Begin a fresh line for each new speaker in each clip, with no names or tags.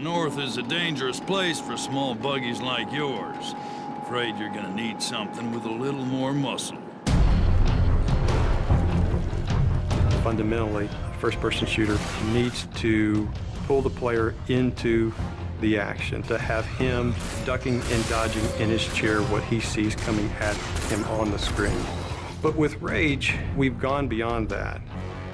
North is a dangerous place for small buggies like yours. Afraid you're gonna need something with a little more muscle.
Fundamentally, a first-person shooter needs to pull the player into the action, to have him ducking and dodging in his chair what he sees coming at him on the screen. But with Rage, we've gone beyond that.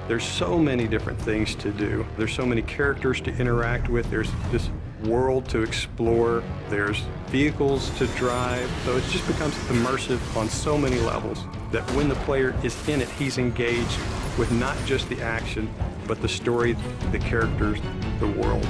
There's so many different things to do. There's so many characters to interact with. There's this world to explore. There's vehicles to drive. So it just becomes immersive on so many levels that when the player is in it, he's engaged with not just the action, but the story, the characters, the world.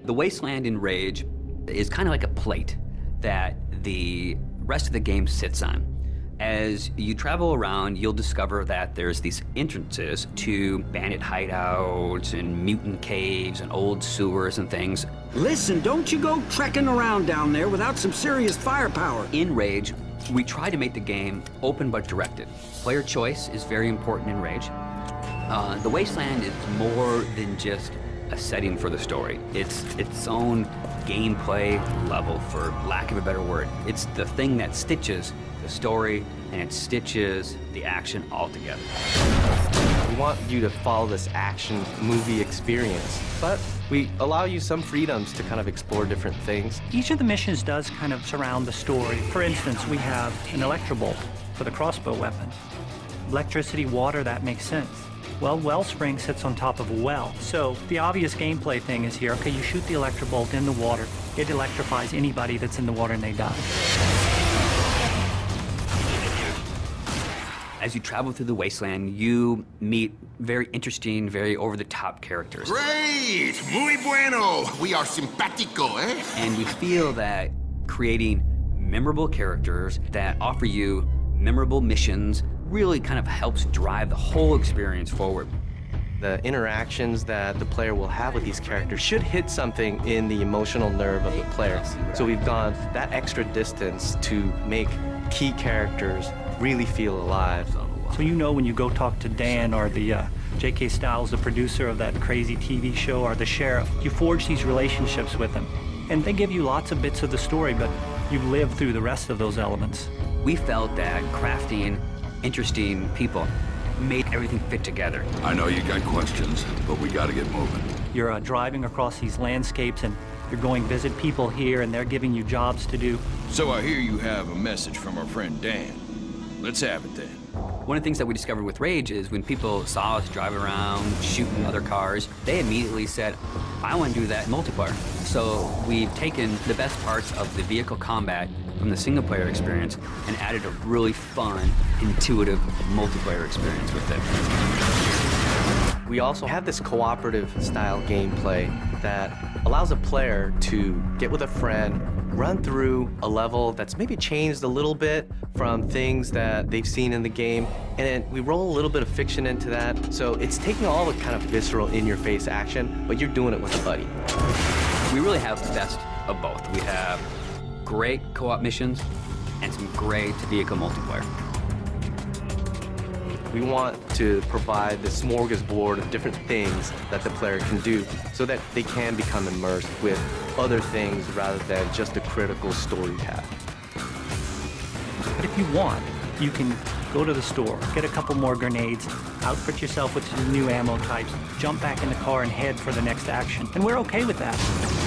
The Wasteland in Rage is kind of like a plate that the rest of the game sits on. As you travel around, you'll discover that there's these entrances to bandit hideouts and mutant caves and old sewers and things.
Listen, don't you go trekking around down there without some serious firepower.
In Rage, we try to make the game open but directed. Player choice is very important in Rage. The Wasteland is more than just a setting for the story. It's its own gameplay level, for lack of a better word. It's the thing that stitches the story and it stitches the action all together.
We want you to follow this action movie experience, but we allow you some freedoms to kind of explore different things.
Each of the missions does kind of surround the story. For instance, we have an electrobolt for the crossbow weapon. Electricity, water, that makes sense. Well, Wellspring sits on top of a well. So the obvious gameplay thing is here, okay, you shoot the electrobolt in the water. It electrifies anybody that's in the water and they die.
As you travel through the Wasteland, you meet very interesting, very over-the-top characters.
Great! Muy bueno! We are simpático, eh?
And we feel that creating memorable characters that offer you memorable missions really kind of helps drive the whole experience forward.
The interactions that the player will have with these characters should hit something in the emotional nerve of the player. So we've gone that extra distance to make key characters really feel alive.
So you know when you go talk to Dan or the J.K. Stiles, the producer of that crazy TV show, or the sheriff, you forge these relationships with them. And they give you lots of bits of the story, but you live through the rest of those elements.
We felt that crafting interesting people made everything fit together.
I know you got questions, but we gotta get moving.
You're driving across these landscapes and you're going visit people here and they're giving you jobs to do.
So I hear you have a message from our friend Dan. Let's have it then.
One of the things that we discovered with Rage is when people saw us drive around shooting other cars, they immediately said, I want to do that in multiplayer. So we've taken the best parts of the vehicle combat from the single-player experience and added a really fun, intuitive multiplayer experience with it.
We also have this cooperative style gameplay that allows a player to get with a friend, run through a level that's maybe changed a little bit from things that they've seen in the game, and then we roll a little bit of fiction into that. So it's taking all the kind of visceral, in-your-face action, but you're doing it with a buddy.
We really have the best of both. We have great co-op missions and some great vehicle multiplayer.
We want to provide the smorgasbord of different things that the player can do so that they can become immersed with other things rather than just a critical story path.
But if you want, you can go to the store, get a couple more grenades, outfit yourself with some new ammo types, jump back in the car and head for the next action. And we're okay with that.